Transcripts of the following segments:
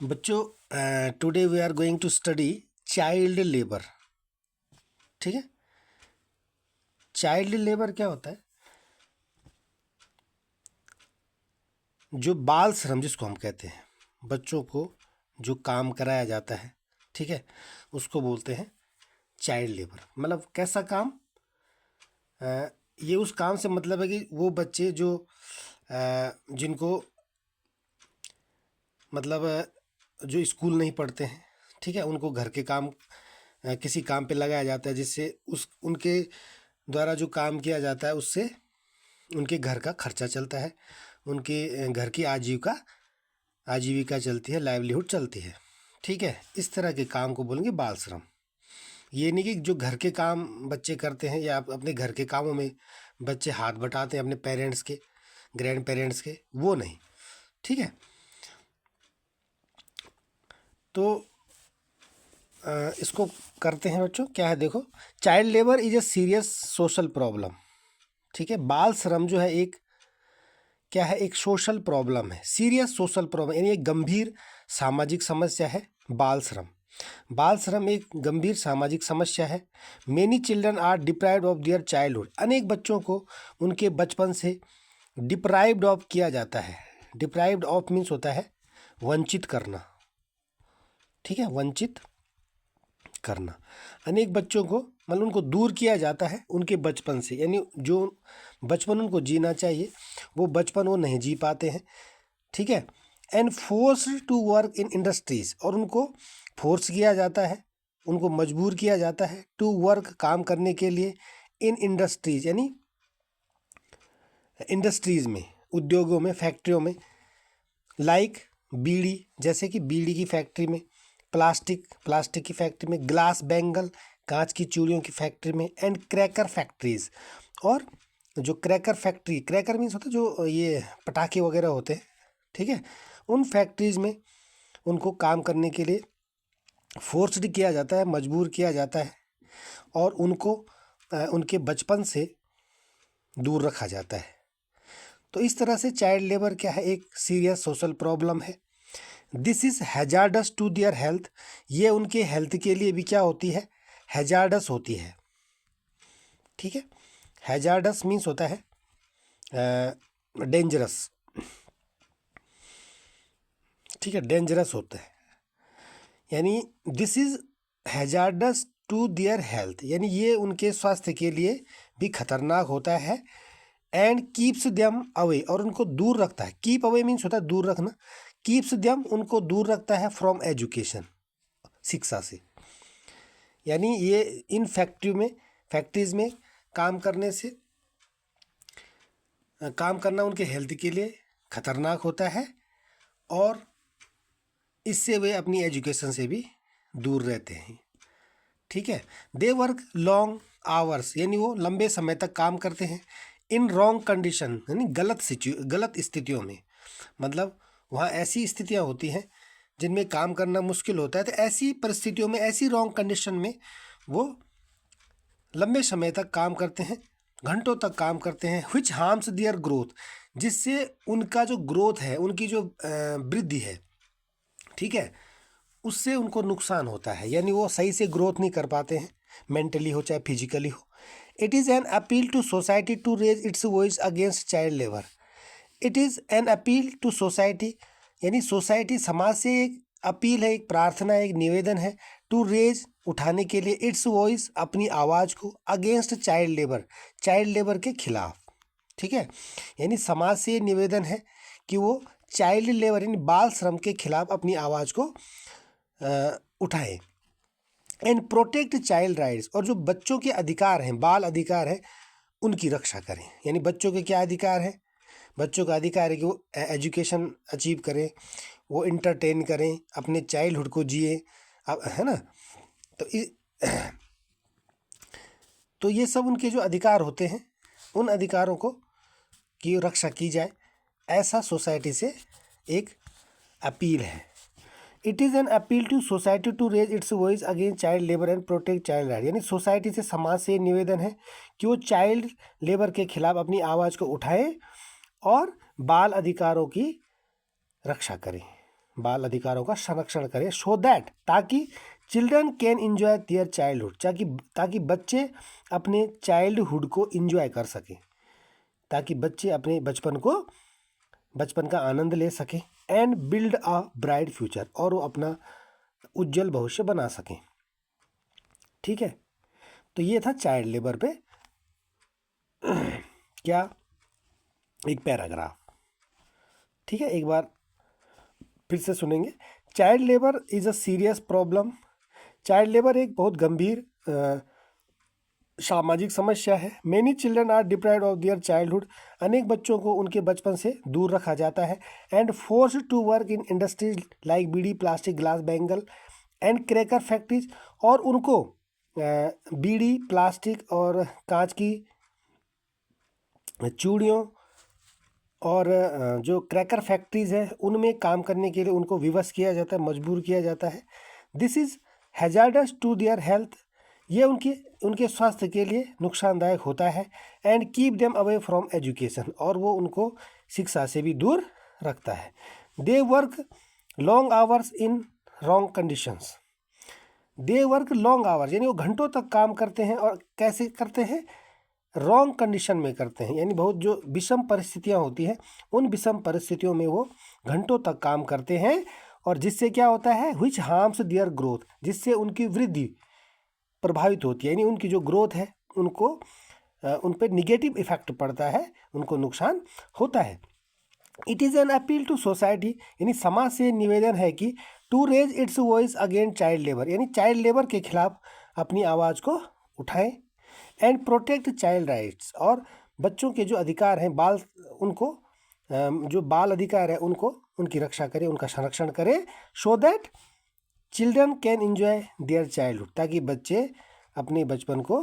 बच्चों, today we are going to study child labour. ठीक है, चाइल्ड लेबर क्या होता है? जो बाल श्रम जिसको हम कहते हैं, बच्चों को जो काम कराया जाता है, ठीक है, उसको बोलते हैं चाइल्ड लेबर। मतलब कैसा काम? ये उस काम से मतलब है कि वो बच्चे जो जिनको मतलब जो स्कूल नहीं पढ़ते हैं, ठीक है, उनको घर के काम किसी काम पे लगाया जाता है, जिससे उस उनके द्वारा जो काम किया जाता है उससे उनके घर का खर्चा चलता है, उनके घर की आजीविका चलती है, लाइवलीहुड चलती है। ठीक है, इस तरह के काम को बोलेंगे बाल श्रम। ये नहीं कि जो घर के काम बच्चे करते हैं या अपने घर के कामों में बच्चे हाथ बटाते हैं अपने पेरेंट्स के, ग्रैंड पेरेंट्स के, वो नहीं। ठीक है, तो इसको करते हैं बच्चों। क्या है देखो, child labour is a serious social problem. ठीक है, बाल श्रम जो है एक क्या है, एक सोशल प्रॉब्लम है, सीरियस सोशल प्रॉब्लम, यानी एक गंभीर सामाजिक समस्या है बाल श्रम। बाल श्रम एक गंभीर सामाजिक समस्या है। Many children are deprived of their childhood. अनेक बच्चों को उनके बचपन से डिप्राइव्ड ऑफ किया जाता है। डिप्राइव्ड ऑफ मीन्स होता है वंचित करना। ठीक है, वंचित करना। अनेक बच्चों को मतलब उनको दूर किया जाता है उनके बचपन से, यानी जो बचपन उनको जीना चाहिए वो बचपन वो नहीं जी पाते हैं। ठीक है, and forced to work in industries, और उनको फोर्स किया जाता है, उनको मजबूर किया जाता है टू वर्क, काम करने के लिए, इन इंडस्ट्रीज यानी इंडस्ट्रीज में, उद्योगों में, फैक्ट्रियों में, लाइक बीड़ी, जैसे कि बीड़ी की फैक्ट्री में, प्लास्टिक की फैक्ट्री में, ग्लास बैंगल, कांच की चूड़ियों की फैक्ट्री में, एंड क्रैकर फैक्ट्रीज। और जो क्रैकर फैक्ट्री, क्रैकर मीन्स होता है जो ये पटाखे वगैरह होते हैं, ठीक है, उन फैक्ट्रीज में उनको काम करने के लिए फोर्स्ड किया जाता है, मजबूर किया जाता है, और उनको उनके बचपन से दूर रखा जाता है। तो इस तरह से चाइल्ड लेबर क्या है, एक सीरियस सोशल प्रॉब्लम है। This is hazardous to their health. ये उनके हेल्थ के लिए भी क्या होती है, हैजार्डस होती है। ठीक है, हैजार्डस मीन्स होता है डेंजरस। ठीक है, डेंजरस होता है, यानी this is hazardous to their health, यानी ये उनके स्वास्थ्य के लिए भी खतरनाक होता है। एंड कीप्स देम अवे, और उनको दूर रखता है। कीप अवे मीन्स होता है दूर रखना, कीप्स देम उनको दूर रखता है फ्रॉम एजुकेशन, शिक्षा से। यानी ये इन फैक्ट्रीज में काम करने से काम करना उनके हेल्थ के लिए खतरनाक होता है, और इससे वे अपनी एजुकेशन से भी दूर रहते हैं। ठीक है, दे वर्क लॉन्ग आवर्स, यानी वो लंबे समय तक काम करते हैं। इन रॉन्ग कंडीशन, यानी गलत स्थितियों में, मतलब वहाँ ऐसी स्थितियाँ होती हैं जिनमें काम करना मुश्किल होता है, तो ऐसी परिस्थितियों में, ऐसी रॉन्ग कंडीशन में वो लंबे समय तक काम करते हैं, घंटों तक काम करते हैं। विच हार्म्स देयर ग्रोथ, जिससे उनका जो ग्रोथ है, उनकी जो वृद्धि है, ठीक है, उससे उनको नुकसान होता है, यानी वो सही से ग्रोथ नहीं कर पाते हैं, मेंटली हो चाहे फिजिकली हो। It is an appeal to society to raise its voice against child labour. It is an appeal to society, यानी सोसाइटी, समाज से एक अपील है, एक प्रार्थना है, एक निवेदन है, टू रेज, उठाने के लिए, इट्स वॉइस, अपनी आवाज़ को, अगेंस्ट चाइल्ड लेबर के खिलाफ। ठीक है, यानी समाज से ये निवेदन है कि वो चाइल्ड लेबर यानी बाल श्रम के खिलाफ अपनी आवाज़ को उठाएं। एंड प्रोटेक्ट चाइल्ड राइट्स, और जो बच्चों के अधिकार हैं, बाल अधिकार हैं, उनकी रक्षा करें। यानी बच्चों के क्या अधिकार हैं? बच्चों का अधिकार है कि वो एजुकेशन अचीव करें, वो इंटरटेन करें, अपने चाइल्डहुड को जिए, अब है ना। तो तो ये सब उनके जो अधिकार होते हैं, उन अधिकारों को की रक्षा की जाए, ऐसा सोसाइटी से एक अपील है। It is an appeal to society to raise its voice against child labour and protect child right, यानी सोसाइटी से, समाज से निवेदन है कि वो चाइल्ड लेबर के खिलाफ अपनी आवाज़ को उठाएं और बाल अधिकारों की रक्षा करें। बाल अधिकारों का संरक्षण करें, सो दैट, ताकि children can enjoy their childhood, ताकि बच्चे अपने चाइल्डहुड को एंजॉय कर सकें, ताकि बच्चे अपने बचपन का आनंद ले सकें, and build a bright future, और वो अपना उज्जवल भविष्य बना सकें। ठीक है, तो ये था चाइल्ड लेबर पे क्या एक पैराग्राफ। ठीक है, एक बार फिर से सुनेंगे। Child labour is a serious problem. Child labour एक बहुत गंभीर सामाजिक समस्या है। Many children are deprived of their childhood, अनेक बच्चों को उनके बचपन से दूर रखा जाता है। And forced to work in industries like bidi, plastic, glass, bangle and cracker factories, और उनको बीड़ी, प्लास्टिक और कांच की चूड़ियों और जो क्रैकर फैक्ट्रीज है उनमें काम करने के लिए उनको विवश किया जाता है, मजबूर किया जाता है। This is hazardous to their health, ये उनके स्वास्थ्य के लिए नुकसानदायक होता है। And keep them away from education, और वो उनको शिक्षा से भी दूर रखता है। They work long hours in wrong conditions. They work long hours यानी वो घंटों तक काम करते हैं, और कैसे करते हैं, रॉन्ग कंडीशन में करते हैं, यानी बहुत जो विषम परिस्थितियां होती हैं उन विषम परिस्थितियों में वो घंटों तक काम करते हैं, और जिससे क्या होता है, विच हार्म्स देयर ग्रोथ, जिससे उनकी वृद्धि प्रभावित होती है, यानी उनकी जो ग्रोथ है उनको उन पर निगेटिव इफेक्ट पड़ता है, उनको नुकसान होता है। It is an appeal to society, यानी समाज से निवेदन है कि to raise its voice against child labour, यानी चाइल्ड लेबर के खिलाफ अपनी आवाज़ को उठाएं। एंड प्रोटेक्ट चाइल्ड राइट्स, और बच्चों के जो अधिकार हैं उनको जो बाल अधिकार है उनको उनकी रक्षा करें, उनका संरक्षण करें, so that children can enjoy their childhood, ताकि बच्चे अपने बचपन को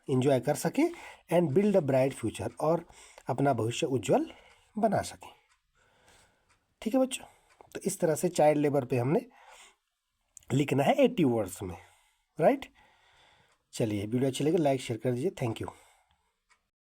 एंजॉय कर सकें, and build a bright future, और अपना भविष्य उज्जवल बना सकें। ठीक है बच्चों, तो इस तरह से चाइल्ड लेबर पे हमने लिखना है 80 वर्ड्स में, राइट। चलिए, वीडियो अच्छी लगे लाइक शेयर कर दीजिए। Thank you.